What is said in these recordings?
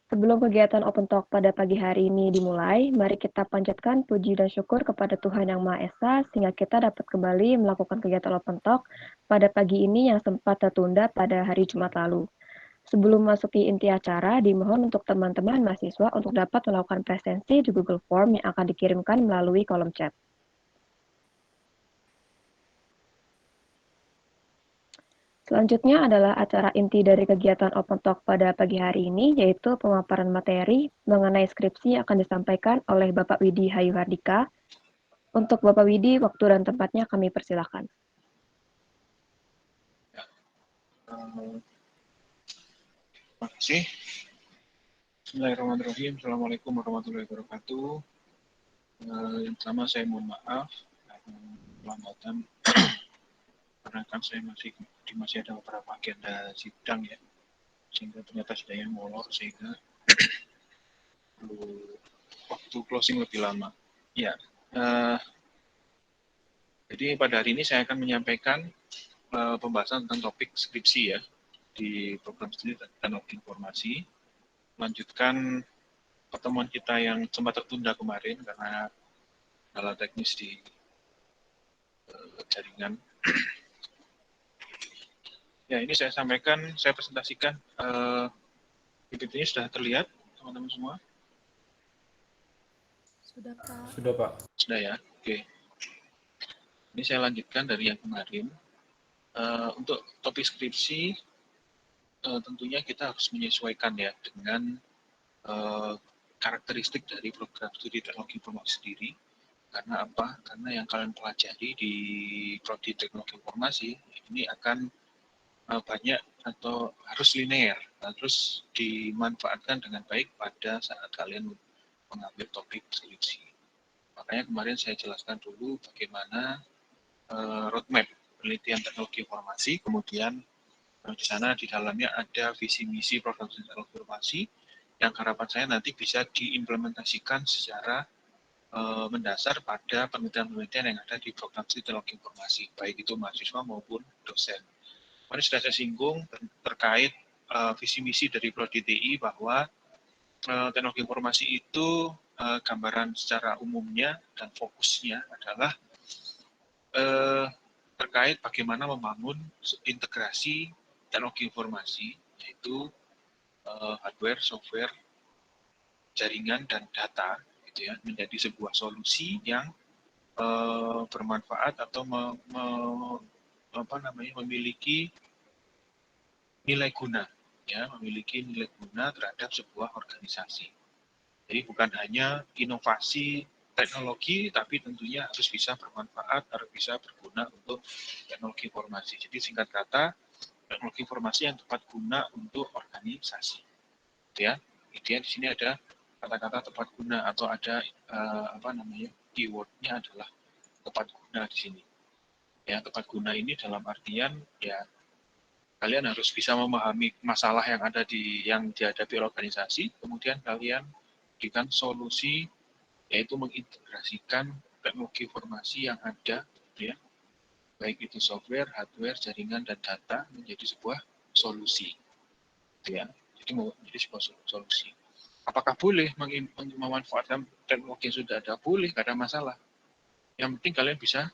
Sebelum kegiatan Open Talk pada pagi hari ini dimulai, mari kita panjatkan puji dan syukur kepada Tuhan Yang Maha Esa sehingga kita dapat kembali melakukan kegiatan Open Talk pada pagi ini yang sempat tertunda pada hari Jumat lalu. Sebelum masuki inti acara, dimohon untuk teman-teman mahasiswa untuk dapat melakukan presensi di Google Form yang akan dikirimkan melalui kolom chat. Selanjutnya adalah acara inti dari kegiatan Open Talk pada pagi hari ini, yaitu pemaparan materi mengenai skripsi yang akan disampaikan oleh Bapak Widi Hayu Hardika. Untuk Bapak Widi, waktu dan tempatnya kami persilakan. Terima kasih. Bismillahirrahmanirrahim. Assalamualaikum warahmatullahi wabarakatuh. Yang pertama saya mohon maaf kelambatan karena kan saya masih ada beberapa agenda sidang ya, sehingga ternyata sidangnya molor sehingga perlu waktu closing lebih lama. Ya, jadi pada hari ini saya akan menyampaikan pembahasan tentang topik skripsi ya di program studi teknologi informasi. Melanjutkan pertemuan kita yang sempat tertunda kemarin karena kendala teknis di jaringan. Ya, ini saya sampaikan, saya presentasikan. PPT-nya sudah terlihat, teman-teman semua? Sudah, Pak. Sudah, Pak. Sudah ya, oke. Ini saya lanjutkan dari yang kemarin. Untuk topik skripsi, tentunya kita harus menyesuaikan ya dengan karakteristik dari program studi teknologi informasi sendiri. Karena apa? Karena yang kalian pelajari di prodi teknologi informasi ini akan banyak atau harus linear, harus dimanfaatkan dengan baik pada saat kalian mengambil topik skripsi. Makanya kemarin saya jelaskan dulu bagaimana roadmap penelitian teknologi informasi, kemudian di sana di dalamnya ada visi misi program studi teknologi informasi yang harapan saya nanti bisa diimplementasikan secara mendasar pada penelitian-penelitian yang ada di program studi teknologi informasi, baik itu mahasiswa maupun dosen. Kemarin sudah saya singgung terkait visi misi dari Prodi TI bahwa teknologi informasi itu gambaran secara umumnya dan fokusnya adalah terkait bagaimana membangun integrasi teknologi informasi, yaitu hardware, software, jaringan, dan data, gitu ya, menjadi sebuah solusi yang bermanfaat atau memiliki nilai guna, ya, memiliki nilai guna terhadap sebuah organisasi. Jadi bukan hanya inovasi teknologi, tapi tentunya harus bisa bermanfaat, harus bisa berguna untuk teknologi informasi. Jadi singkat kata, teknologi informasi yang tepat guna untuk organisasi. Ya, ideal di sini ada kata-kata tepat guna atau ada keywordnya adalah tepat guna di sini. Ya, tepat guna ini dalam artian ya kalian harus bisa memahami masalah yang ada yang dihadapi organisasi, kemudian kalian berikan solusi, yaitu mengintegrasikan teknologi informasi yang ada, ya, baik itu software, hardware, jaringan, dan data menjadi sebuah solusi, ya. Jadi menjadi sebuah solusi. Apakah boleh memanfaatkan teknologi yang sudah ada? Boleh, tidak ada masalah. Yang penting kalian bisa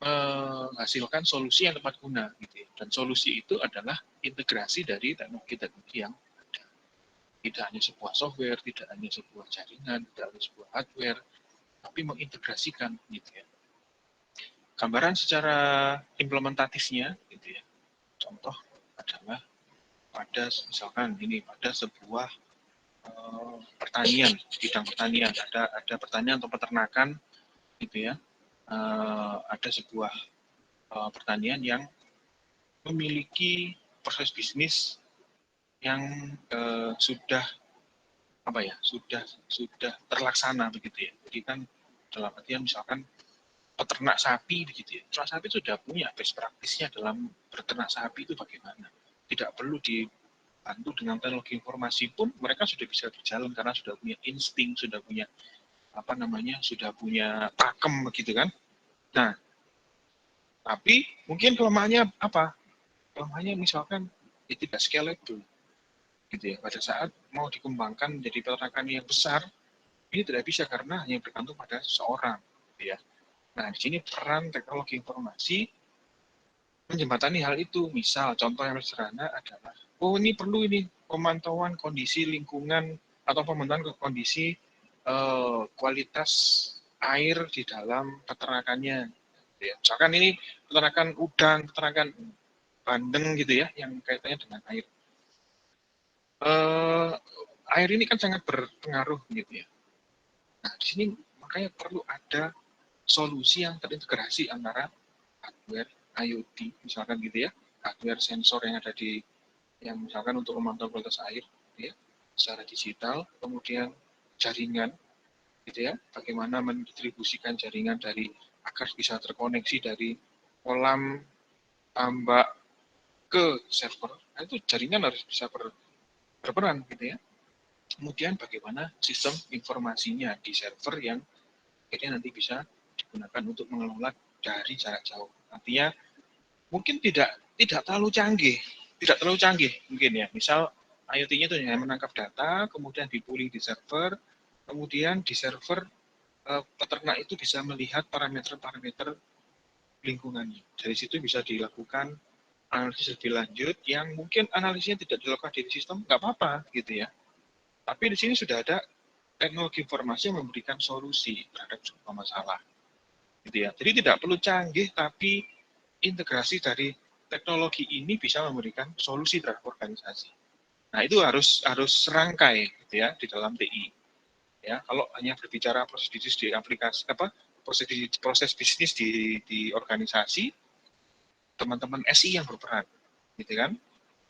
menghasilkan solusi yang tepat guna, gitu ya. Dan solusi itu adalah integrasi dari teknologi-teknologi yang ada. Tidak hanya sebuah software, tidak hanya sebuah jaringan, tidak hanya sebuah hardware, tapi mengintegrasikan, gitu ya. Gambaran secara implementatifnya, gitu ya. Contoh adalah pada misalkan ini pada sebuah pertanian, bidang pertanian, ada pertanian atau peternakan, gitu ya. Ada sebuah pertanian yang memiliki proses bisnis yang sudah terlaksana begitu ya. Jadi kan dalam artian misalkan peternak sapi begitu ya. Peternak sapi sudah punya best practice-nya dalam berternak sapi itu bagaimana. Tidak perlu dibantu dengan teknologi informasi pun mereka sudah bisa berjalan karena sudah punya insting, sudah punya sudah punya pakem begitu kan. Nah, tapi mungkin kelemahannya apa? Kelemahannya misalkan tidak scalable. gitu ya. Pada saat mau dikembangkan menjadi peternakan yang besar, ini tidak bisa karena hanya bergantung pada seseorang, gitu ya. Nah, di sini peran teknologi informasi menjembatani hal itu. Misal, contoh yang sederhana adalah, oh ini perlu ini pemantauan kondisi lingkungan atau pemantauan kondisi kualitas air di dalam peternakannya. Ya, misalkan ini peternakan udang, peternakan bandeng gitu ya, yang kaitannya dengan air. Air ini kan sangat berpengaruh gitu ya. Nah, di sini makanya perlu ada solusi yang terintegrasi antara hardware, IoT, misalkan gitu ya, hardware sensor yang ada di, yang misalkan untuk memantau kualitas air, gitu ya, secara digital, kemudian jaringan, gitu ya, bagaimana mendistribusikan jaringan dari agar bisa terkoneksi dari kolam tambak ke server, nah, itu jaringan harus bisa berperan, gitu ya. Kemudian bagaimana sistem informasinya di server yang akhirnya nanti bisa digunakan untuk mengelola dari jarak jauh. Artinya mungkin tidak terlalu canggih, mungkin ya. Misal IoT-nya itu hanya menangkap data, kemudian dipooling di server, kemudian di server peternak itu bisa melihat parameter-parameter lingkungannya. Dari situ bisa dilakukan analisis lebih lanjut yang mungkin analisisnya tidak dilakukan di sistem, nggak apa-apa gitu ya. Tapi di sini sudah ada teknologi informasi yang memberikan solusi terhadap sebuah masalah. Gitu ya. Jadi tidak perlu canggih, tapi integrasi dari teknologi ini bisa memberikan solusi terhadap organisasi. Nah, itu harus serangkai gitu ya di dalam TI. Ya, kalau hanya berbicara proses bisnis di aplikasi proses bisnis di organisasi, teman-teman SI yang berperan, gitu kan?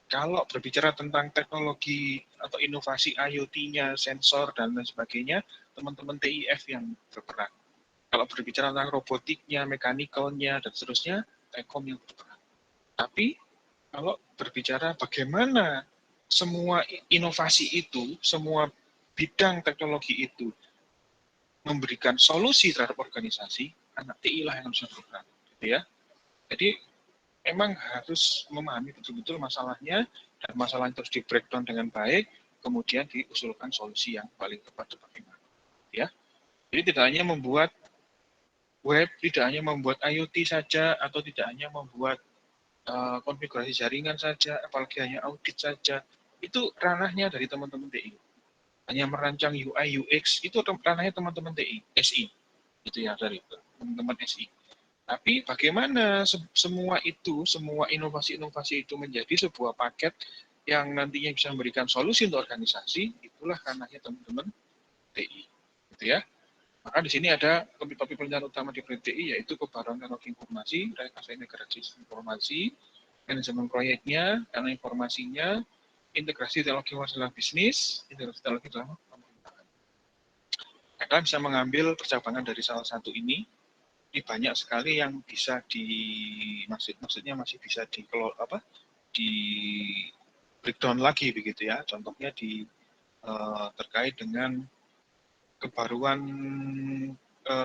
Kalau berbicara tentang teknologi atau inovasi IoT-nya, sensor dan lain sebagainya, teman-teman TIF yang berperan. Kalau berbicara tentang robotiknya, mekanikalnya, dan seterusnya, Telkom yang berperan. Tapi kalau berbicara bagaimana semua inovasi itu, semua bidang teknologi itu memberikan solusi terhadap organisasi, anak TI lah yang harus berperan, gitu ya. Jadi memang harus memahami betul-betul masalahnya dan masalah yang terus di breakdown dengan baik, kemudian diusulkan solusi yang paling tepat bagaimana, ya. Jadi tidak hanya membuat web, tidak hanya membuat IoT saja, atau tidak hanya membuat konfigurasi jaringan saja, apalagi hanya audit saja, itu ranahnya dari teman-teman TI. Hanya merancang UI, UX, itu ranahnya teman-teman TI, SI, itu ya dari teman-teman SI. Tapi bagaimana semua itu, semua inovasi-inovasi itu menjadi sebuah paket yang nantinya bisa memberikan solusi untuk organisasi, itulah ranahnya teman-teman TI, gitu ya. Maka di sini ada topik-topik pelajaran utama di PTI, yaitu kebaruan teknologi informasi, rekayasa integrasi informasi, manajemen proyeknya, karena informasinya, integrasi teknologi dalam bisnis, integrasi teknologi dalam pemerintahan. Kalian bisa mengambil percabangan dari salah satu ini banyak sekali yang bisa maksudnya masih bisa di breakdown lagi begitu ya. Contohnya terkait dengan kebaruan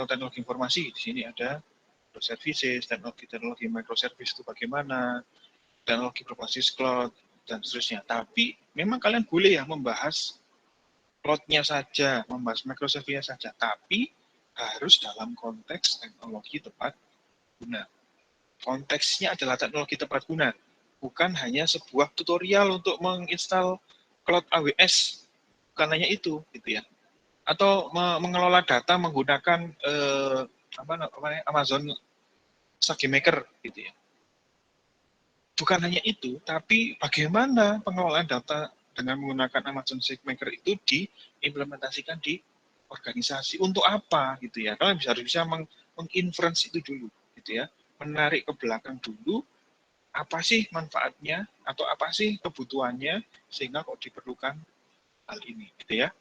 teknologi informasi. Di sini ada services, teknologi microservice itu bagaimana, teknologi berbasis cloud, dan seterusnya. Tapi memang kalian boleh ya membahas cloud-nya saja, membahas microservice-nya saja, tapi harus dalam konteks teknologi tepat guna. Konteksnya adalah teknologi tepat guna, bukan hanya sebuah tutorial untuk menginstal cloud AWS, bukan hanya itu, gitu ya. Atau mengelola data menggunakan Amazon SageMaker, gitu ya. Bukan hanya itu, tapi bagaimana pengelolaan data dengan menggunakan Amazon SageMaker itu diimplementasikan di organisasi untuk apa, gitu ya. Kalian harus bisa menginference itu dulu, gitu ya. Menarik ke belakang dulu, apa sih manfaatnya atau apa sih kebutuhannya sehingga kok diperlukan hal ini, gitu ya.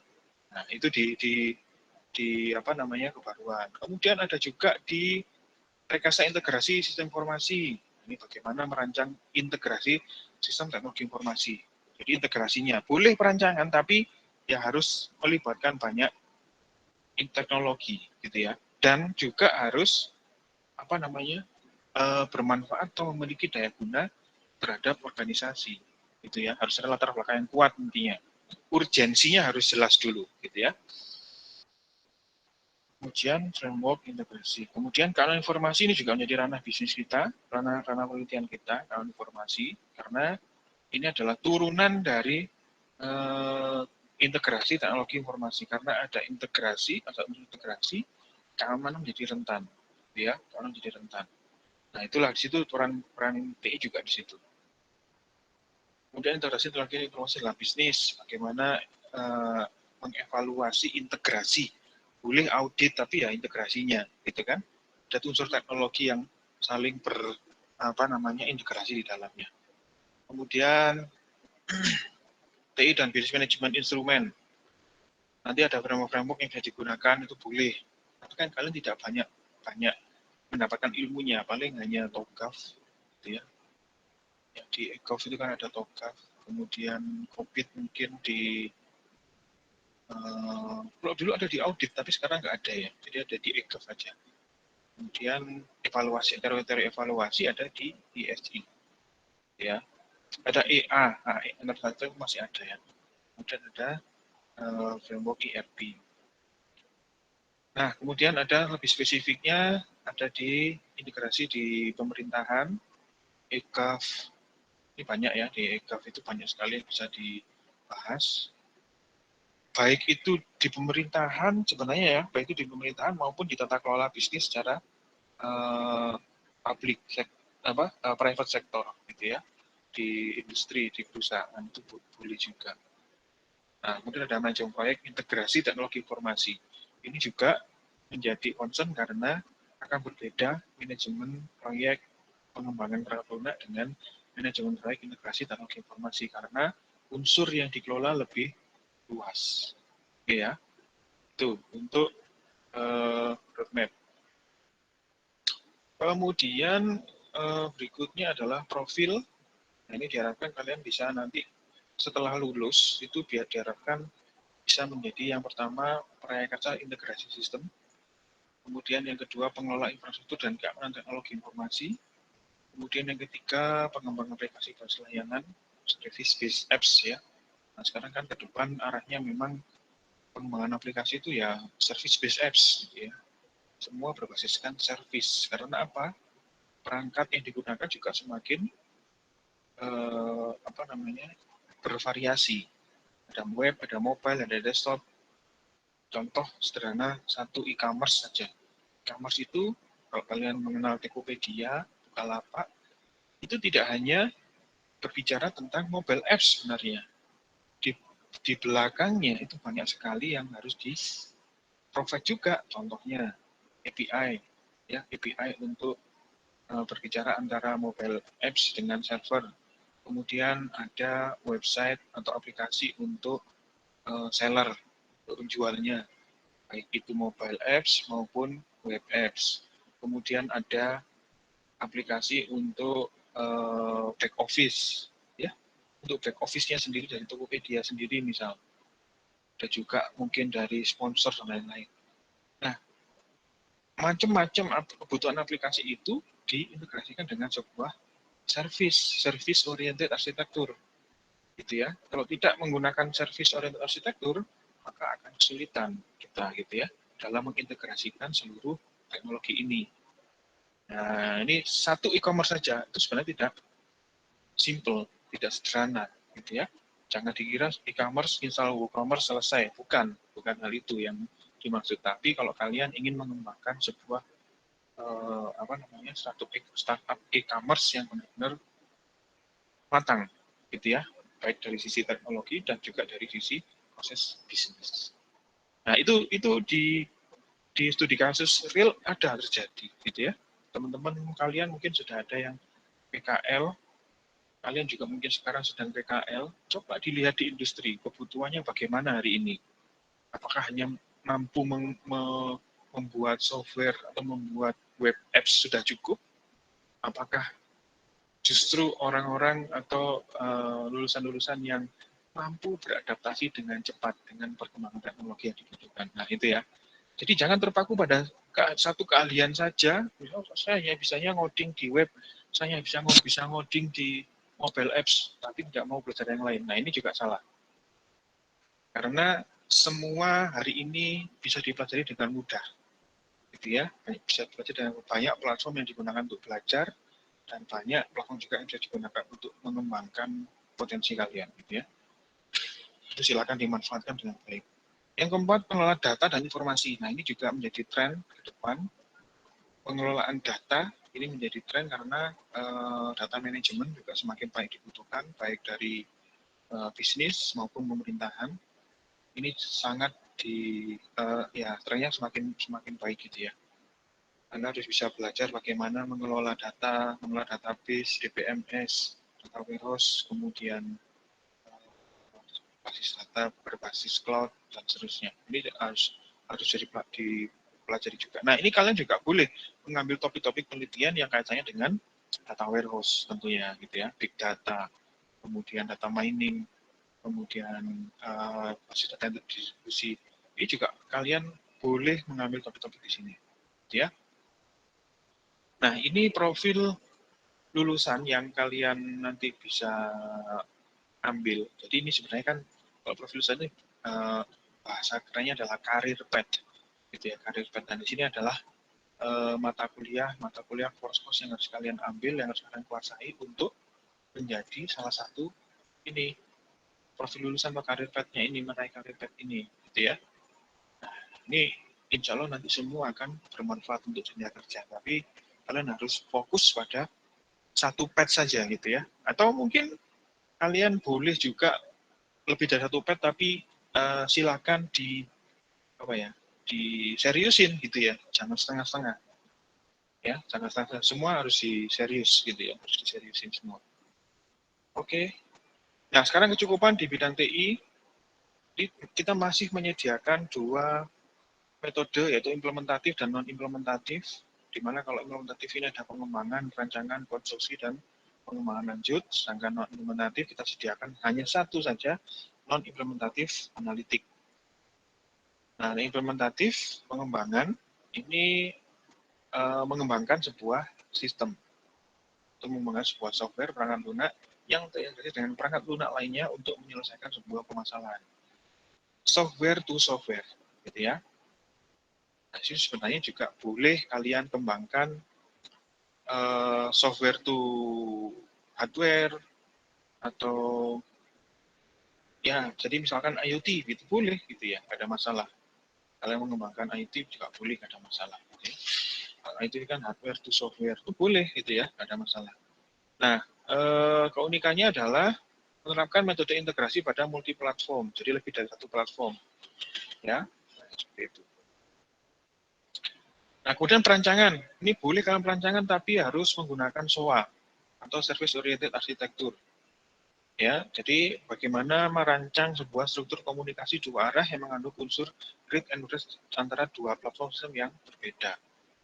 Nah, itu di apa namanya kebaruan. Kemudian ada juga di rekayasa integrasi sistem informasi. Ini bagaimana merancang integrasi sistem teknologi informasi. Jadi integrasinya boleh perancangan, tapi ya harus melibatkan banyak teknologi, gitu ya. Dan juga harus apa namanya bermanfaat atau memiliki daya guna terhadap organisasi, gitu ya. Harus ada latar belakang yang kuat intinya. Urgensinya harus jelas dulu, gitu ya. Kemudian framework integrasi. Kemudian kanal informasi ini juga menjadi ranah bisnis kita, ranah penelitian kita, kanal informasi, karena ini adalah turunan dari integrasi teknologi informasi. Karena ada integrasi, keamanan menjadi rentan, ya, keamanan menjadi rentan. Nah, itulah di situ peran TI juga di situ. Kemudian integrasi teknologi informasi dalam bisnis, bagaimana mengevaluasi integrasi, boleh audit tapi ya integrasinya, gitu kan? Ada unsur teknologi yang saling integrasi di dalamnya. Kemudian TI dan business management instrumen. Nanti ada framework yang bisa digunakan itu boleh. Tapi kan kalian tidak banyak mendapatkan ilmunya, paling hanya TOGAF, gitu ya. Ya, di EGOV itu kan ada TOGAF, kemudian COVID mungkin di kalau dulu ada di audit, tapi sekarang nggak ada ya, jadi ada di EGOV saja. Kemudian evaluasi, teori evaluasi ada di ESG, ya. Ada EA, infrastruktur masih ada ya. Kemudian ada framework ERP. Nah, kemudian ada lebih spesifiknya, ada di integrasi di pemerintahan, EGAF, ini banyak ya, di EGAF itu banyak sekali yang bisa dibahas. Baik itu di pemerintahan sebenarnya ya, baik itu di pemerintahan maupun di tata kelola bisnis secara private sector gitu ya, di industri, di perusahaan itu boleh juga. Nah, kemudian ada manajemen proyek integrasi teknologi informasi. Ini juga menjadi concern karena akan berbeda manajemen proyek pengembangan perangkat lunak dengan manajemen proyek integrasi teknologi informasi karena unsur yang dikelola lebih luas. Oke ya, itu untuk roadmap. Kemudian berikutnya adalah profil. Nah, ini diharapkan kalian bisa nanti setelah lulus itu biar diharapkan bisa menjadi yang pertama prakarya integrasi sistem, kemudian yang kedua pengelola infrastruktur dan keamanan teknologi informasi, kemudian yang ketiga pengembangan aplikasi basis layanan, service-based apps ya. Nah, sekarang kan ke depan arahnya memang pengembangan aplikasi itu ya service-based apps gitu ya. Semua berbasiskan service. Karena apa? Perangkat yang digunakan juga semakin bervariasi. Ada web, ada mobile, ada desktop. Contoh sederhana satu e-commerce saja. E-commerce itu kalau kalian mengenal Tokopedia, Bukalapak, itu tidak hanya berbicara tentang mobile apps sebenarnya. Di belakangnya itu banyak sekali yang harus di-provide juga. Contohnya API, ya API untuk berbicara antara mobile apps dengan server. Kemudian ada website atau aplikasi untuk seller, untuk penjualnya, baik itu mobile apps maupun web apps. Kemudian ada aplikasi untuk back office, ya, untuk back office-nya sendiri dari Tokopedia sendiri misal. Ada juga mungkin dari sponsor dan lain-lain. Nah, macam-macam kebutuhan aplikasi itu diintegrasikan dengan sebuah service oriented arsitektur, gitu ya. Kalau tidak menggunakan service oriented arsitektur, maka akan kesulitan kita, gitu ya, dalam mengintegrasikan seluruh teknologi ini. Nah, ini satu e-commerce saja itu sebenarnya tidak simple, tidak sederhana, gitu ya. Jangan dikira e-commerce, install WooCommerce selesai, bukan hal itu yang dimaksud. Tapi kalau kalian ingin mengembangkan sebuah startup e-commerce yang benar-benar matang, gitu ya, baik dari sisi teknologi dan juga dari sisi proses bisnis. Nah, itu di studi kasus real ada terjadi, gitu ya. Teman-teman kalian mungkin sudah ada yang PKL, kalian juga mungkin sekarang sedang PKL, coba dilihat di industri, kebutuhannya bagaimana hari ini. Apakah hanya mampu membuat software atau membuat web apps sudah cukup? Apakah justru orang-orang atau lulusan-lulusan yang mampu beradaptasi dengan cepat dengan perkembangan teknologi yang dibutuhkan? Nah, itu ya. Jadi jangan terpaku pada satu keahlian saja. Saya hanya bisanya ngoding di web, saya bisa ngoding di mobile apps, tapi tidak mau belajar yang lain. Nah, ini juga salah. Karena semua hari ini bisa dipelajari dengan mudah. Gitu ya. Bisa belajar dengan banyak platform yang digunakan untuk belajar, dan banyak platform juga yang bisa digunakan untuk mengembangkan potensi kalian. Gitu ya. Itu silakan dimanfaatkan dengan baik. Yang keempat, pengelola data dan informasi. Nah, ini juga menjadi tren ke depan. Pengelolaan data ini menjadi tren karena data manajemen juga semakin baik dibutuhkan, baik dari bisnis maupun pemerintahan. Ini sangat ya trennya semakin baik gitu ya. Anda harus bisa belajar bagaimana mengelola data, mengelola database, DBMS, data warehouse, kemudian basis data berbasis cloud dan seterusnya. Ini harus jadi dipelajari juga. Nah, ini kalian juga boleh mengambil topik-topik penelitian yang kaitannya dengan data warehouse tentunya gitu ya, big data, kemudian data mining, kemudian basis data distribusi. Ini juga kalian boleh mengambil topik-topik di sini, gitu ya. Nah, ini profil lulusan yang kalian nanti bisa ambil. Jadi ini sebenarnya kan kalau profil lulusan ini bahasa kerennya adalah career path, gitu ya, career path. Dan di sini adalah mata kuliah course yang harus kalian ambil, yang harus kalian kuasai untuk menjadi salah satu ini profil lulusan atau career path-nya ini, meraih career path ini, gitu ya. Nah, ini insya Allah nanti semua akan bermanfaat untuk dunia kerja, tapi kalian harus fokus pada satu path saja gitu ya. Atau mungkin kalian boleh juga lebih dari satu path, tapi silakan diseriusin gitu ya, jangan setengah-setengah. Ya, jangan setengah-setengah, semua harus diserius gitu ya, harus diseriusin semua. Oke. Nah, sekarang kecukupan di bidang TI, kita masih menyediakan dua metode, yaitu implementatif dan non-implementatif, di mana kalau implementatif ini ada pengembangan, rancangan, konstruksi, dan pengembangan lanjut, sedangkan non-implementatif kita sediakan hanya satu saja, non-implementatif analitik. Nah, implementatif pengembangan ini mengembangkan sebuah sistem, untuk mengembangkan sebuah software perangkat lunak yang terintegrasi dengan perangkat lunak lainnya untuk menyelesaikan sebuah permasalahan. Software to software, gitu ya. Nah, ini sebenarnya juga boleh kalian kembangkan software to hardware, atau ya, jadi misalkan IoT gitu boleh gitu ya, nggak ada masalah. Kalian mengembangkan IoT juga boleh, nggak ada masalah. Gitu ya. IoT kan hardware to software itu boleh gitu ya, nggak ada masalah. Nah, keunikannya adalah menerapkan metode integrasi pada multi platform, jadi lebih dari satu platform, ya, seperti itu. Nah, kemudian perancangan, ini boleh kalian perancangan tapi harus menggunakan SOA atau Service Oriented Architecture. Ya, jadi bagaimana merancang sebuah struktur komunikasi dua arah yang mengandung unsur read and write antara dua platform sistem yang berbeda.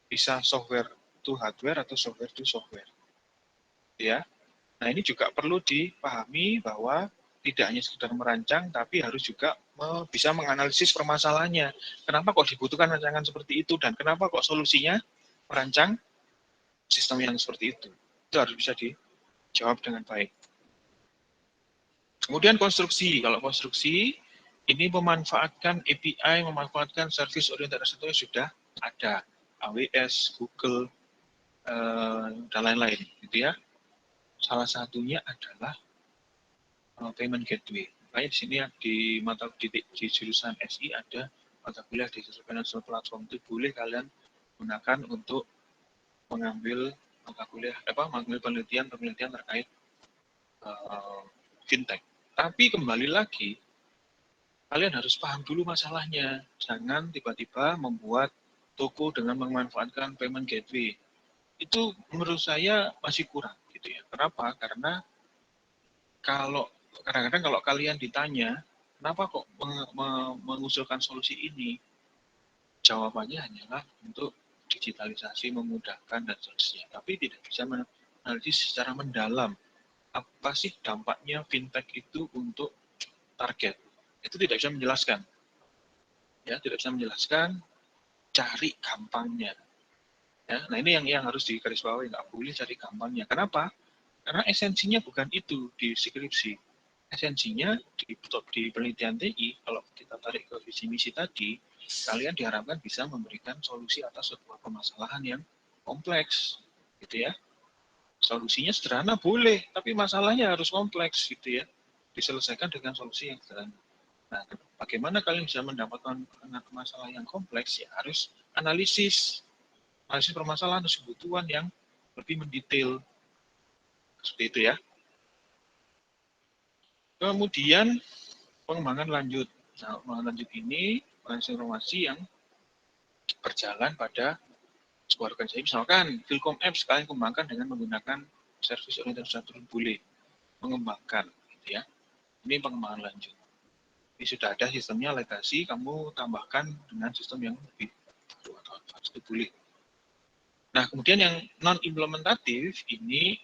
Bisa software to hardware atau software to software. Ya. Nah, ini juga perlu dipahami bahwa tidak hanya sekedar merancang, tapi harus juga bisa menganalisis permasalahannya. Kenapa kok dibutuhkan rancangan seperti itu, dan kenapa kok solusinya merancang sistem yang seperti itu. Itu harus bisa dijawab dengan baik. Kemudian konstruksi. Kalau konstruksi, ini memanfaatkan API, memanfaatkan service oriented architecture sudah ada. AWS, Google, dan lain-lain. Gitu ya. Salah satunya adalah payment gateway. Makanya di sini di jurusan SI ada mata kuliah Digital Financial Platform, itu boleh kalian gunakan untuk mengambil mata kuliah mengambil penelitian terkait fintech. Tapi kembali lagi, kalian harus paham dulu masalahnya. Jangan tiba-tiba membuat toko dengan memanfaatkan payment gateway. Itu menurut saya masih kurang gitu ya. Kenapa? Karena kadang-kadang kalau kalian ditanya, kenapa kok mengusulkan solusi ini? Jawabannya hanyalah untuk digitalisasi, memudahkan, dan seterusnya. Tapi tidak bisa menganalisis secara mendalam apa sih dampaknya fintech itu untuk target. Itu tidak bisa menjelaskan. Ya, tidak bisa menjelaskan, cari gampangnya. Ya, nah ini yang harus digarisbawahi, nggak boleh cari gampangnya. Kenapa? Karena esensinya bukan itu di skripsi. Esensinya di penelitian TI, kalau kita tarik ke visi misi tadi, kalian diharapkan bisa memberikan solusi atas sebuah permasalahan yang kompleks, gitu ya. Solusinya sederhana boleh, tapi masalahnya harus kompleks, gitu ya. Diselesaikan dengan solusi yang sederhana. Nah, bagaimana kalian bisa mendapatkan masalah yang kompleks? Ya harus analisis permasalahan, kebutuhan yang lebih mendetail, seperti itu ya. Kemudian pengembangan lanjut. Nah, pengembangan lanjut ini transformasi yang berjalan pada sebuah organisasi. Misalkan Philcom Apps kalian kembangkan dengan menggunakan service oriented architecture, boleh mengembangkan, gitu ya. Ini pengembangan lanjut. Ini sudah ada sistemnya legacy, kamu tambahkan dengan sistem yang lebih baru atau advance, itu boleh. Nah, kemudian yang non-implementatif ini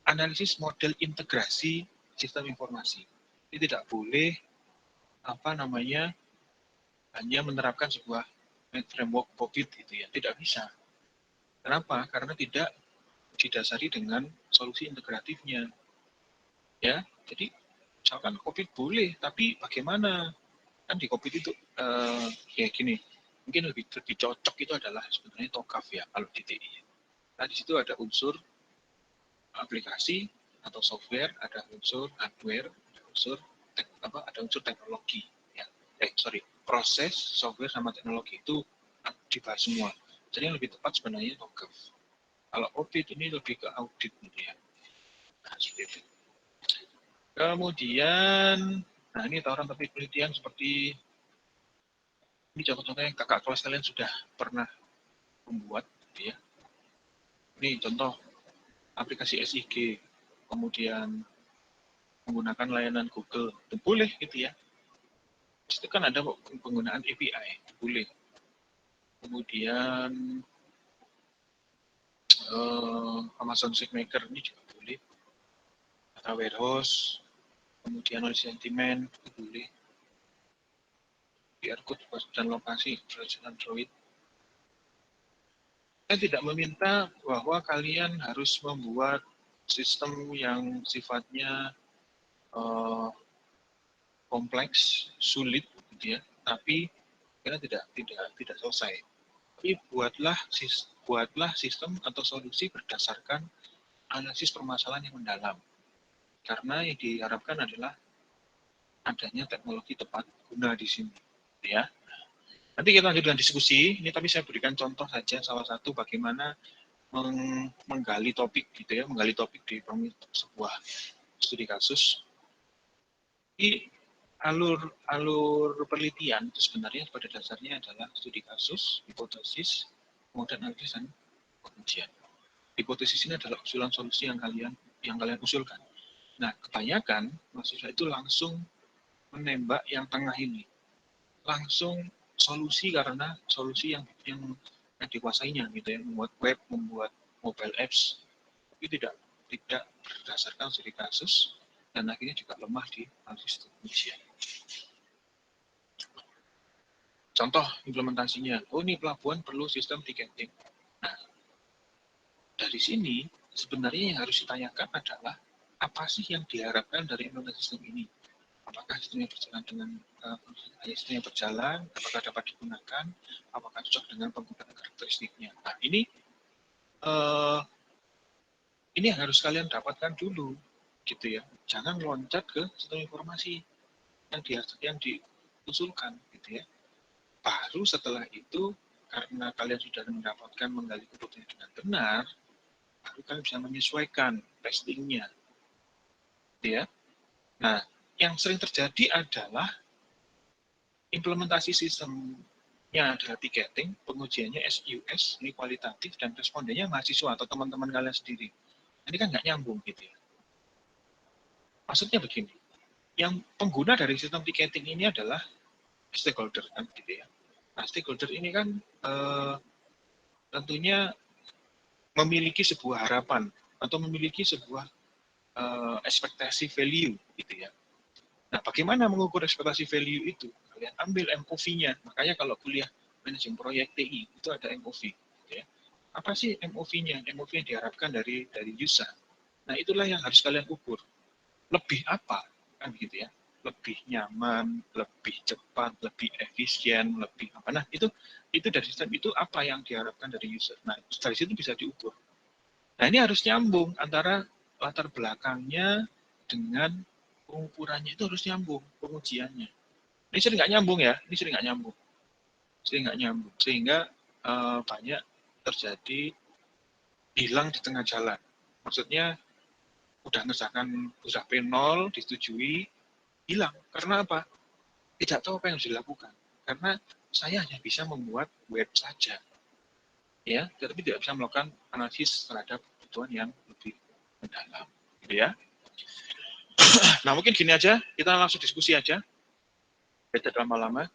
analisis model integrasi sistem informasi. Ini tidak boleh hanya menerapkan sebuah framework COVID gitu ya, tidak bisa. Kenapa? Karena tidak didasari dengan solusi integratifnya. Ya, jadi misalkan COVID boleh, tapi bagaimana? Kan di COVID itu ya gini, mungkin lebih cocok itu adalah sebenarnya TOGAF ya kalau di TI. Nah, di situ ada unsur aplikasi atau software, ada unsur hardware, ada unsur teknologi. Ya. Proses, software sama teknologi itu dibahas semua. Jadi yang lebih tepat sebenarnya TOGAF. Kalau audit ini lebih ke audit gitu ya. Nah, seperti itu. Kemudian, nah ini tawaran topik penelitian seperti ini contoh-contohnya kakak kelas kalian sudah pernah membuat, gitu ya. Ini contoh aplikasi SIG, kemudian menggunakan layanan Google, itu boleh gitu ya. Itu kan ada penggunaan API, boleh. Kemudian Amazon SageMaker ini juga boleh. Data warehouse, kemudian knowledge sentiment, itu boleh. QR code dan lokasi versi Android. Saya tidak meminta bahwa kalian harus membuat sistem yang sifatnya kompleks, sulit, gitu ya. Tapi kita tidak selesai. Tapi buatlah sistem atau solusi berdasarkan analisis permasalahan yang mendalam. Karena yang diharapkan adalah adanya teknologi tepat guna di sini, ya. Nanti kita lanjutkan diskusi. Ini tapi saya berikan contoh saja salah satu bagaimana menggali topik gitu ya, menggali topik di sebuah studi kasus. Ini alur penelitian itu sebenarnya pada dasarnya adalah studi kasus, hipotesis, kemudian analisis dan pengujian. Hipotesis ini adalah usulan solusi yang kalian usulkan. Nah, kebanyakan mahasiswa itu langsung menembak yang tengah ini, langsung solusi karena solusi yang dikuasainya gitu ya, membuat web, membuat mobile apps, tapi tidak berdasarkan studi kasus dan akhirnya juga lemah di analisis pengujian. Contoh implementasinya, ini pelabuhan perlu sistem tiketing. Nah, dari sini sebenarnya yang harus ditanyakan adalah apa sih yang diharapkan dari implementasi sistem ini? Apakah sistemnya berjalan dengan sistemnya berjalan, apakah dapat digunakan, apakah cocok dengan penggunaan karakteristiknya. Nah, ini yang harus kalian dapatkan dulu, gitu ya. Jangan loncat ke sistem informasi yang diusulkan, gitu ya. Baru setelah itu, karena kalian sudah mendapatkan menggali kebutuhan dengan benar, baru kalian bisa menyesuaikan testingnya, gitu ya. Nah, yang sering terjadi adalah implementasi sistemnya adalah tiketing, pengujiannya SUS, ini kualitatif, dan respondennya mahasiswa atau teman-teman kalian sendiri. Ini kan nggak nyambung gitu ya. Maksudnya begini, yang pengguna dari sistem tiketing ini adalah stakeholder kan gitu ya. Nah, stakeholder ini kan tentunya memiliki sebuah harapan atau memiliki sebuah ekspektasi value gitu ya. Nah, bagaimana mengukur ekspektasi value itu? Kalian ambil MOV-nya. Makanya kalau kuliah manajemen proyek TI itu ada MOV. Gitu ya. Apa sih MOV-nya? MOV yang diharapkan dari user. Nah, itulah yang harus kalian ukur. Lebih apa? Kan gitu ya. Lebih nyaman, lebih cepat, lebih efisien, lebih apa. Nah, itu dari sistem itu apa yang diharapkan dari user. Nah, dari situ bisa diukur. Nah, ini harus nyambung antara latar belakangnya dengan pengukurannya, itu harus nyambung pengujiannya. Ini sering nggak nyambung ya, ini sering nggak nyambung. Sehingga banyak terjadi hilang di tengah jalan. Maksudnya udah ngerjakan udah P0 disetujui, hilang. Karena apa? Tidak tahu apa yang harus dilakukan. Karena saya hanya bisa membuat web saja, ya, tetapi tidak bisa melakukan analisis terhadap kebutuhan yang lebih mendalam, gitu ya. Nah, mungkin gini aja, kita langsung diskusi aja, tidak lama-lama.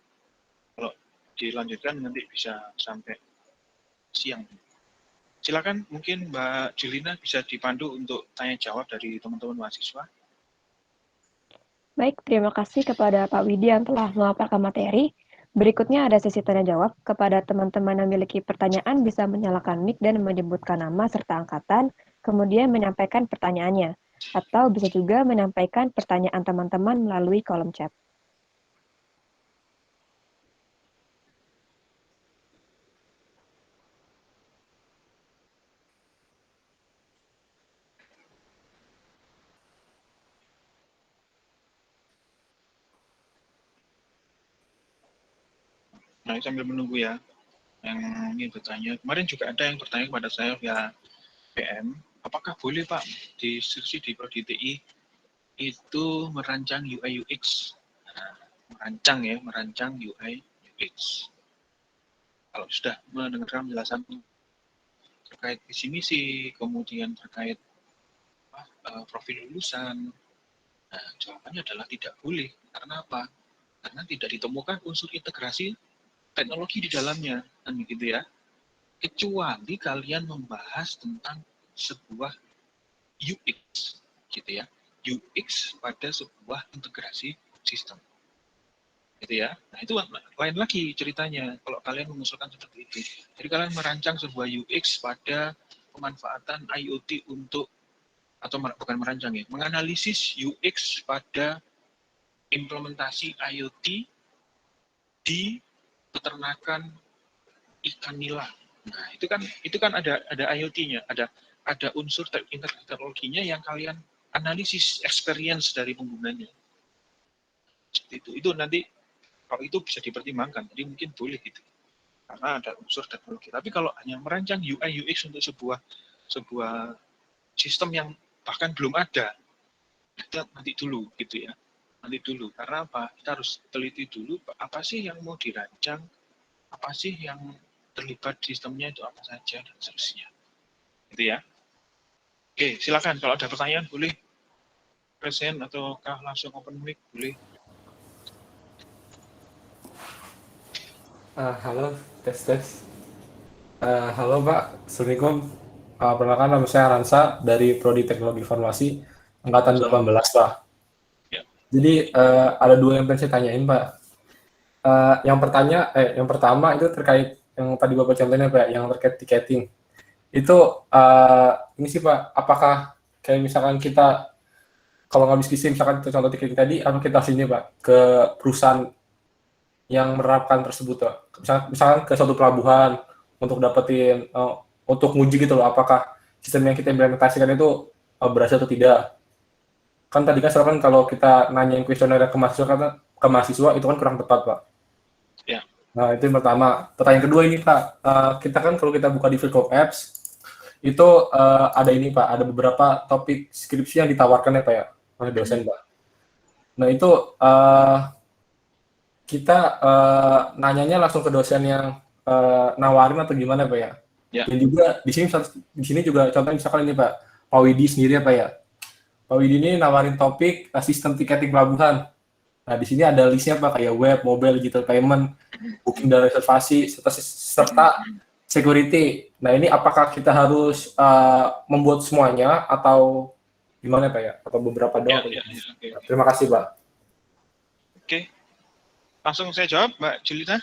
Kalau dilanjutkan nanti bisa sampai siang. Silakan, mungkin Mbak Julina bisa dipandu untuk tanya jawab dari teman-teman mahasiswa. Baik, terima kasih kepada Pak Widi yang telah memaparkan materi. Berikutnya ada sesi tanya jawab. Kepada teman-teman yang memiliki pertanyaan bisa menyalakan mic dan menyebutkan nama serta angkatan, kemudian menyampaikan pertanyaannya. Atau bisa juga menyampaikan pertanyaan teman-teman melalui kolom chat. Nah, sambil menunggu ya, yang ingin bertanya. Kemarin juga ada yang bertanya kepada saya via PM, apakah boleh Pak di instruksi di Prodi TI itu merancang UI UX? Nah, merancang UI UX. Kalau sudah mendengar penjelasan terkait visi misi, kemudian terkait profil lulusan, nah, jawabannya adalah tidak boleh. Karena apa? Karena tidak ditemukan unsur integrasi teknologi di dalamnya, kan begitu ya. Kecuali kalian membahas tentang sebuah UX, gitu ya. UX pada sebuah integrasi sistem, gitu ya. Nah, itu lain lagi ceritanya kalau kalian mengusulkan seperti itu. Jadi kalian merancang sebuah UX pada pemanfaatan IoT untuk, atau bukan merancang ya, menganalisis UX pada implementasi IoT di peternakan ikan nila. Nah, itu kan ada IoT-nya, ada unsur teknologinya yang kalian analisis experience dari penggunanya. Seperti itu. Itu nanti kalau itu bisa dipertimbangkan, jadi mungkin boleh gitu. Karena ada unsur teknologi. Tapi kalau hanya merancang UI UX untuk sebuah sistem yang bahkan belum ada, kita nanti dulu gitu ya. Nanti dulu. Karena apa? Kita harus teliti dulu apa sih yang mau dirancang, apa sih yang terlibat sistemnya itu apa saja dan seterusnya. Gitu ya. Oke, silakan kalau ada pertanyaan boleh present ataukah langsung open mic boleh. Halo, tes. Halo Pak, Assalamualaikum. Perkenalkan nama saya Ransa dari Prodi Teknologi Informasi Angkatan 18 Pak. Ya. Jadi ada dua yang pengen saya tanyain Pak. Yang pertama itu terkait yang tadi Bapak contohnya Pak, yang terkait tiketing. Itu ini sih Pak, apakah kayak misalkan kita kalau nggak bisa misalkan contoh tiketing tadi, apa kita harus ini Pak ke perusahaan yang menerapkan tersebut Pak. Misalkan ke suatu pelabuhan untuk dapetin untuk nguji gitu loh apakah sistem yang kita implementasikan itu berhasil atau tidak. Kan tadi kan soalnya kalau kita nanyain kuesioner ke mahasiswa itu kan kurang tepat Pak. Ya. Nah itu yang pertama. Pertanyaan kedua ini Pak, kita kan kalau kita buka di Freecom Apps itu ada ini Pak, ada beberapa topik skripsi yang ditawarkan ya Pak ya oleh dosen Pak. Nah itu kita nanyanya langsung ke dosen yang nawarin atau gimana Pak ya? Ya. Dan juga di sini juga contohnya misalkan ini Pak, Pak Widi sendiri ya Pak ya. Pak Widi ini nawarin topik sistem tiketing pelabuhan. Nah di sini ada listnya Pak kayak web, mobile, digital payment, booking dan reservasi serta security. Nah ini apakah kita harus membuat semuanya atau gimana Pak ya? Atau beberapa doang? Ya. Nah, terima kasih Pak. Oke. Langsung saya jawab, Mbak Julita.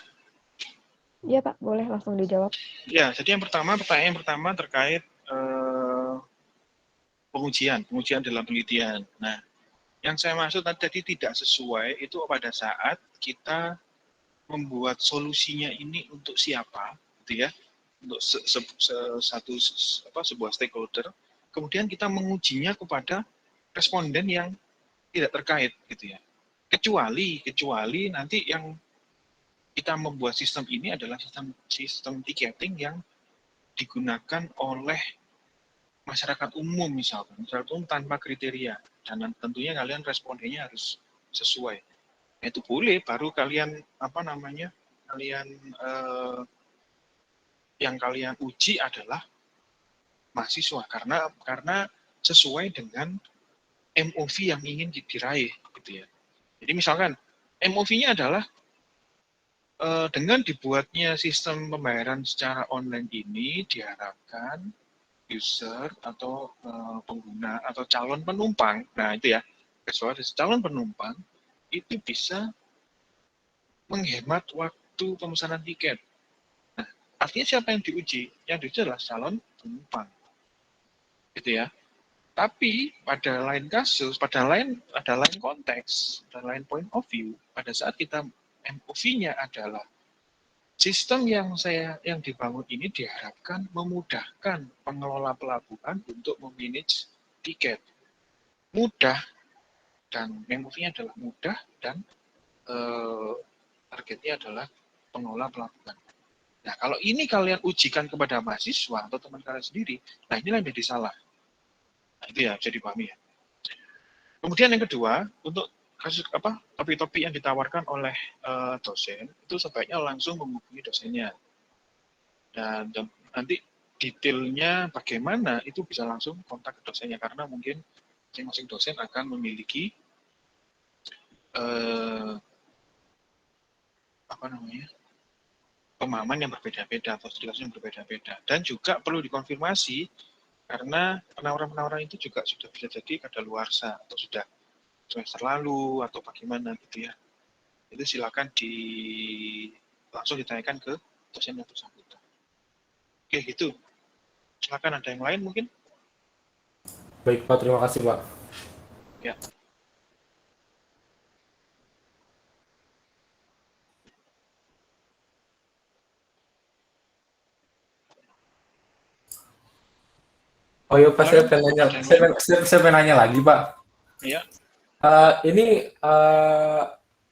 Iya Pak, boleh langsung dijawab. Ya, jadi pertanyaan yang pertama terkait pengujian dalam penelitian. Nah, yang saya maksud tadi tidak sesuai itu pada saat kita membuat solusinya ini untuk siapa, gitu ya, untuk sebuah stakeholder, kemudian kita mengujinya kepada responden yang tidak terkait, gitu ya. Kecuali nanti yang kita membuat sistem ini adalah sistem tiketing yang digunakan oleh masyarakat umum misalkan, masyarakat umum tanpa kriteria, dan tentunya kalian respondennya harus sesuai. Itu boleh, baru kalian yang kalian uji adalah mahasiswa karena sesuai dengan MOV yang ingin diraih, gitu ya. Jadi misalkan MOV-nya adalah dengan dibuatnya sistem pembayaran secara online ini diharapkan user atau pengguna atau calon penumpang, nah itu ya, calon penumpang itu bisa menghemat waktu pemesanan tiket. Nah, artinya siapa yang diuji? Yang diuji adalah calon penumpang, gitu ya. Tapi pada lain kasus, pada lain konteks, pada lain point of view, pada saat kita MOV-nya adalah sistem yang dibangun ini diharapkan memudahkan pengelola pelabuhan untuk memanage tiket. Mudah, dan MOV-nya adalah mudah, dan targetnya adalah pengelola pelabuhan. Nah, kalau ini kalian ujikan kepada mahasiswa atau teman kalian sendiri, nah inilah yang jadi salah. Nah, itu ya, bisa dipahami ya. Kemudian yang kedua, untuk kasus topik-topik yang ditawarkan oleh dosen, itu sebaiknya langsung menghubungi dosennya. Dan nanti detailnya bagaimana itu bisa langsung kontak ke dosennya, karena mungkin masing-masing dosen akan memiliki pemahaman yang berbeda-beda atau studi yang berbeda-beda. Dan juga perlu dikonfirmasi karena penawaran-penawaran itu juga sudah bisa jadi kadaluarsa atau sudah semester lalu atau bagaimana gitu ya. Itu silakan langsung ditanyakan ke dosen yang bersangkutan. Oke, gitu. Silakan ada yang lain mungkin? Baik Pak, terima kasih Pak. Ya. Oh iya Pak, saya pengen nanya lagi Pak. Iya. Ini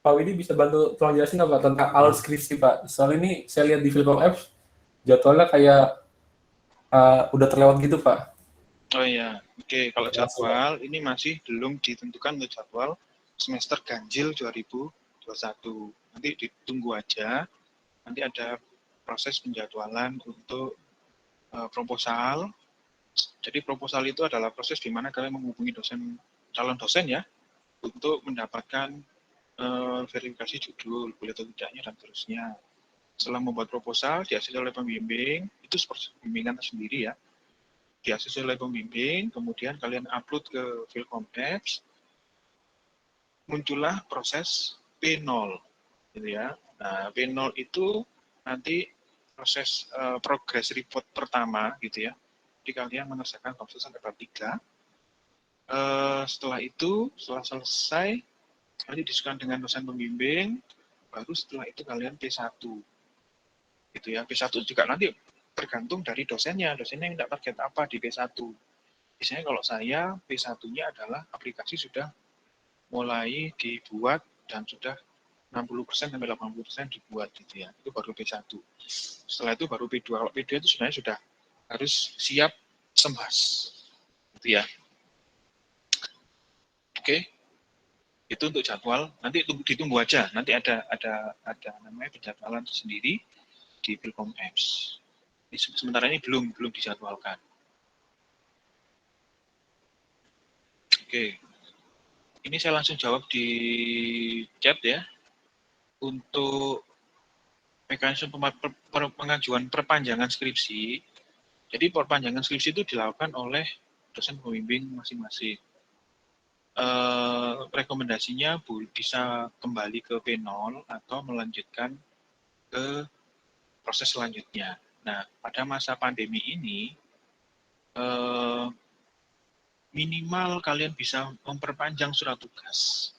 Pak Widi bisa bantu tolong jelasin nggak Pak tentang alur skripsi Pak? Soal ini saya lihat di Film Apps jadwalnya kayak udah terlewat gitu Pak. Oh iya, oke. Kalau jadwal ini masih belum ditentukan untuk jadwal semester ganjil 2021. Nanti ditunggu aja. Nanti ada proses penjadwalan untuk proposal. Jadi proposal itu adalah proses di mana kalian menghubungi calon dosen ya, untuk mendapatkan verifikasi judul, boleh atau tidaknya, dan seterusnya. Setelah membuat proposal, diasisi oleh pembimbing, itu seperti bimbingan tersendiri ya, diasisi oleh pembimbing, kemudian kalian upload ke Filkom Apps, muncullah proses P0, gitu ya. Nah, P0 itu nanti proses progress report pertama, gitu ya. Jadi kalian menyelesaikan proses sampai bab 3. Setelah itu, setelah selesai, nanti diskusikan dengan dosen pembimbing, baru setelah itu kalian P1. Gitu ya. P1 juga nanti tergantung dari dosennya minta target apa di P1. Biasanya kalau saya, P1-nya adalah aplikasi sudah mulai dibuat dan sudah 60% sampai 80% dibuat gitu ya. Itu baru P1. Setelah itu baru P2. Kalau P2 itu sebenarnya sudah harus siap sembas. Gitu ya. Oke. Itu untuk jadwal, nanti ditunggu aja. Nanti ada namanya penjadwalan tersendiri di Filkom Apps. Sementara ini belum dijadwalkan. Oke. Ini saya langsung jawab di chat ya. Untuk mekanisme pengajuan perpanjangan skripsi, jadi perpanjangan skripsi itu dilakukan oleh dosen pembimbing masing-masing. Rekomendasinya bisa kembali ke P0 atau melanjutkan ke proses selanjutnya. Nah, pada masa pandemi ini, minimal kalian bisa memperpanjang surat tugas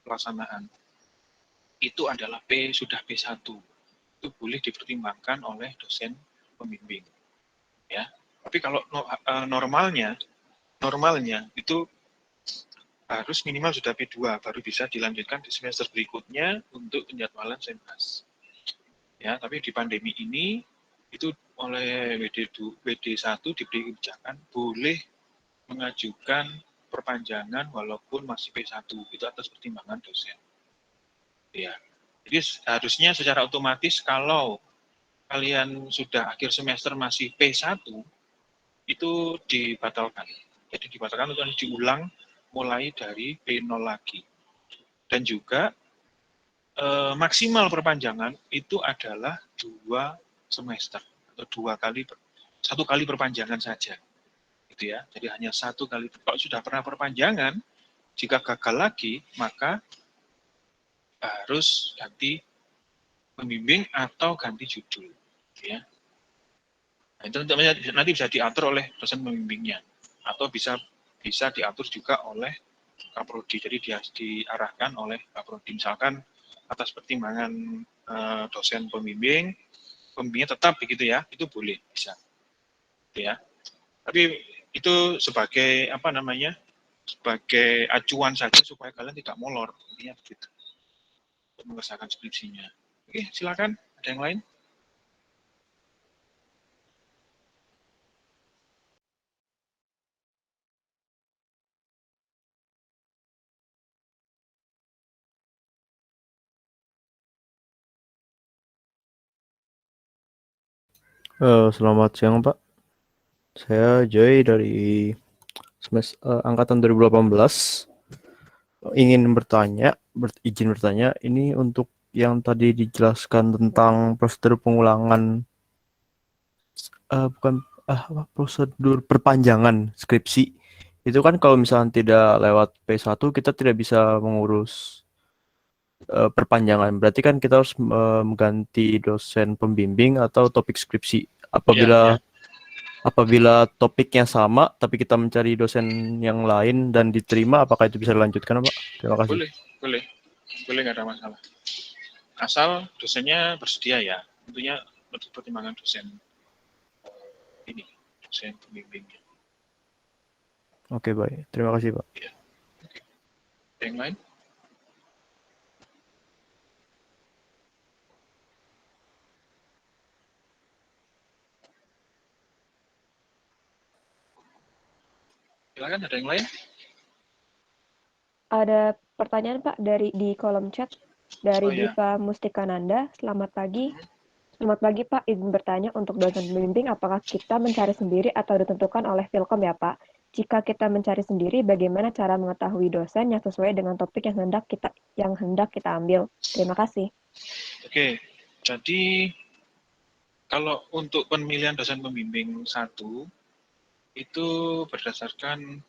pelaksanaan. Itu adalah sudah P1. Itu boleh dipertimbangkan oleh dosen pembimbing. Ya. Tapi kalau normalnya itu harus minimal sudah P2 baru bisa dilanjutkan di semester berikutnya untuk penjadwalan Senpas. Ya, tapi di pandemi ini itu oleh WD1 diberi kebijakan boleh mengajukan perpanjangan walaupun masih P1 itu atas pertimbangan dosen. Ya. Jadi harusnya secara otomatis kalau kalian sudah akhir semester masih P1 itu dibatalkan. Jadi dibatalkan untuk diulang mulai dari P0 lagi. Dan juga maksimal perpanjangan itu adalah 2 semester atau 1 kali perpanjangan saja. Gitu ya. Jadi hanya 1 kali. Kalau sudah pernah perpanjangan, jika gagal lagi, maka harus ganti pembimbing atau ganti judul. Ya. Nah, itu nanti bisa diatur oleh dosen pembimbingnya atau bisa diatur juga oleh Kaprodi. Jadi diarahkan oleh Kaprodi. Misalkan atas pertimbangan dosen pembimbingnya tetap begitu ya, itu boleh bisa. Gitu ya. Tapi itu sebagai sebagai acuan saja supaya kalian tidak molor, intinya begitu. Untuk mengerjakan skripsinya. Oke, silakan. Ada yang lain? Selamat siang Pak. Saya Joy dari angkatan 2018. Ingin izin bertanya, ini untuk yang tadi dijelaskan tentang prosedur pengulangan, prosedur perpanjangan skripsi. Itu kan kalau misalnya tidak lewat P1 kita tidak bisa mengurus perpanjangan. Berarti kan kita harus mengganti dosen pembimbing atau topik skripsi. Apabila topiknya sama, tapi kita mencari dosen yang lain dan diterima, apakah itu bisa dilanjutkan, Pak? Terima kasih. Boleh, nggak ada masalah. Asal dosennya bersedia ya, tentunya pertimbangan dosen dosen pembimbingnya. Oke, baik. Terima kasih, Pak. Ya. Oke. Yang lain? Silakan, ada yang lain? Ada pertanyaan Pak di kolom chat dari iya. Diva Mustikananda. Selamat pagi. Selamat pagi Pak, izin bertanya untuk dosen pembimbing apakah kita mencari sendiri atau ditentukan oleh Filkom ya Pak? Jika kita mencari sendiri, bagaimana cara mengetahui dosen yang sesuai dengan topik yang hendak kita ambil? Terima kasih. Oke, jadi kalau untuk pemilihan dosen pembimbing 1 itu berdasarkan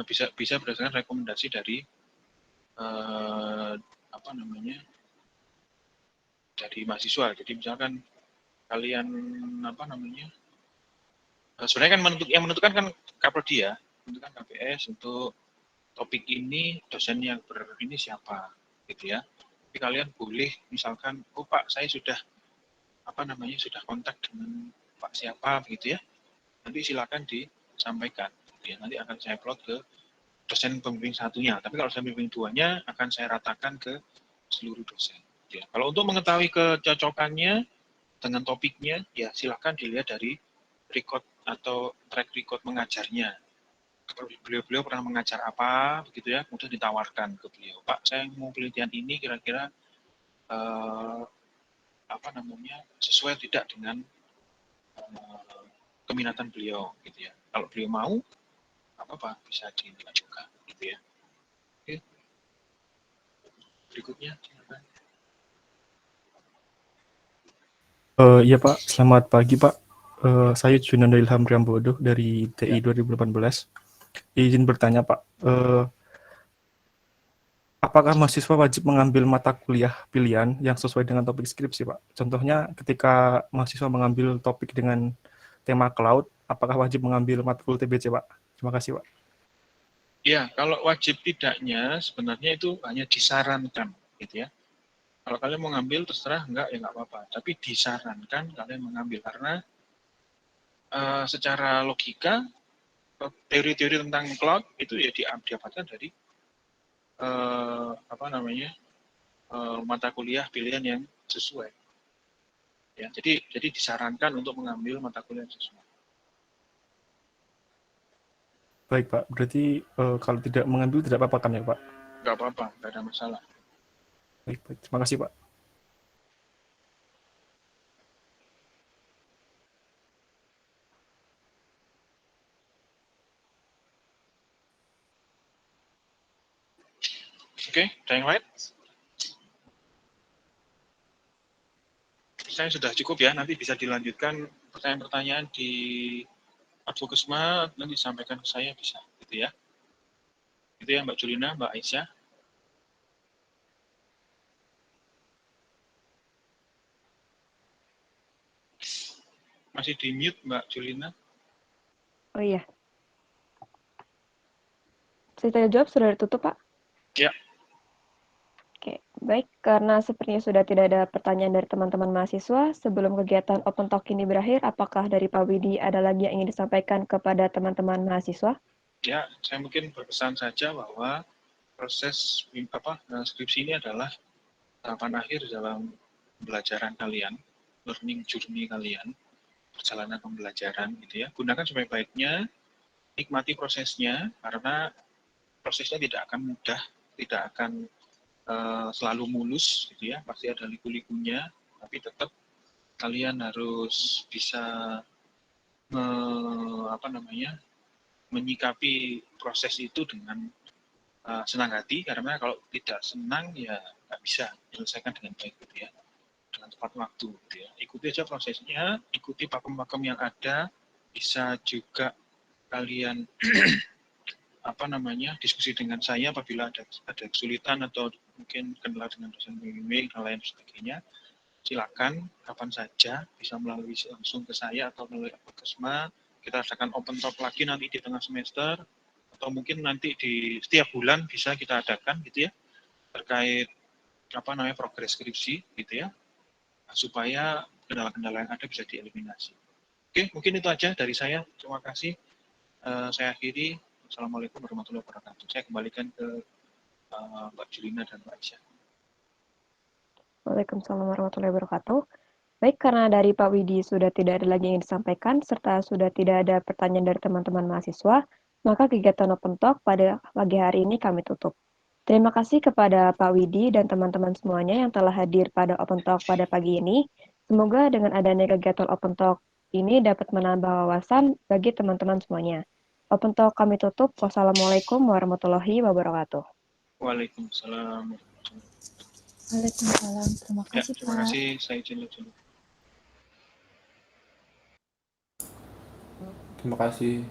bisa berdasarkan rekomendasi dari dari mahasiswa. Jadi misalkan kalian sebenarnya kan yang menentukan kan Kaprodi ya, menentukan KPS untuk topik ini dosen yang ini siapa, gitu ya. Tapi kalian boleh misalkan, oh Pak saya sudah sudah kontak dengan Pak siapa, begitu ya. Nanti silakan disampaikan. Ya, nanti akan saya plot ke dosen pembimbing 1-nya. Tapi kalau dosen pembimbing 2-nya akan saya ratakan ke seluruh dosen. Ya. Kalau untuk mengetahui kecocokannya dengan topiknya, ya silakan dilihat dari record atau track record mengajarnya. Beliau pernah mengajar apa, begitu ya, kemudian ditawarkan ke beliau. Pak, saya mau penelitian ini kira-kira sesuai tidak dengan keminatan beliau, gitu ya. Kalau beliau mau, apa bisa diajukan, gitu ya. Oke. Berikutnya, silakan. Iya Pak, selamat pagi Pak. Saya Junanda Ilham Priambodo dari TI 2018. Izin bertanya Pak, apakah mahasiswa wajib mengambil mata kuliah pilihan yang sesuai dengan topik skripsi Pak? Contohnya ketika mahasiswa mengambil topik dengan tema cloud, apakah wajib mengambil matkul TBC Pak? Terima kasih Pak. Ya, kalau wajib tidaknya sebenarnya itu hanya disarankan, gitu ya. Kalau kalian mau ngambil terserah enggak ya nggak apa-apa. Tapi disarankan kalian mengambil karena secara logika teori-teori tentang cloud itu ya didapatkan dari apa namanya mata kuliah pilihan yang sesuai. Ya, jadi disarankan untuk mengambil mata kuliah yang sesuai. Baik Pak, berarti kalau tidak mengambil tidak apa-apa kan ya Pak? Nggak apa-apa, nggak ada masalah. Baik, baik. Terima kasih Pak. Oke, ada yang lain? Saya sudah cukup ya, nanti bisa dilanjutkan pertanyaan-pertanyaan di Advokesma, nanti disampaikan ke saya bisa, gitu ya. Itu ya Mbak Julina, Mbak Aisyah. Masih di mute Mbak Julina. Oh iya. Saya tanya jawab sudah ditutup, Pak? Ya. Oke, baik. Karena sepertinya sudah tidak ada pertanyaan dari teman-teman mahasiswa, sebelum kegiatan Open Talk ini berakhir, apakah dari Pak Widi ada lagi yang ingin disampaikan kepada teman-teman mahasiswa? Ya, saya mungkin berpesan saja bahwa proses skripsi ini adalah tahapan akhir dalam pembelajaran kalian, learning journey kalian, perjalanan pembelajaran gitu ya. Gunakan sebaik-baiknya, nikmati prosesnya karena prosesnya tidak akan mudah, tidak akan selalu mulus gitu ya, pasti ada liku-likunya, tapi tetap kalian harus bisa menyikapi proses itu dengan senang hati, karena kalau tidak senang ya nggak bisa menyelesaikan dengan baik gitu ya, dengan tepat waktu gitu ya. Ikuti aja prosesnya, ikuti pakem-pakem yang ada, bisa juga kalian diskusi dengan saya apabila ada kesulitan atau mungkin kendala dengan dosen pembimbing dan lain sebagainya. Silakan kapan saja bisa melalui langsung ke saya atau melalui Advokesma. Kita adakan open talk lagi nanti di tengah semester atau mungkin nanti di setiap bulan bisa kita adakan gitu ya, terkait progres skripsi gitu ya, supaya kendala-kendala yang ada bisa dieliminasi. Oke, mungkin itu aja dari saya. Terima kasih. Saya akhiri. Assalamualaikum warahmatullahi wabarakatuh. Saya kembalikan ke Mbak Julina dan Mbak Aisyah. Waalaikumsalam warahmatullahi wabarakatuh. Baik, karena dari Pak Widi sudah tidak ada lagi yang disampaikan, serta sudah tidak ada pertanyaan dari teman-teman mahasiswa, maka kegiatan Open Talk pada pagi hari ini kami tutup. Terima kasih kepada Pak Widi dan teman-teman semuanya yang telah hadir pada Open Talk pada pagi ini. Semoga dengan adanya kegiatan Open Talk ini dapat menambah wawasan bagi teman-teman semuanya. Open Talk kami tutup. Wassalamualaikum warahmatullahi wabarakatuh. Waalaikumsalam. Waalaikumsalam. Terima Ya, kasih, terima Pak. kasih. Saya izin dulu. Terima kasih.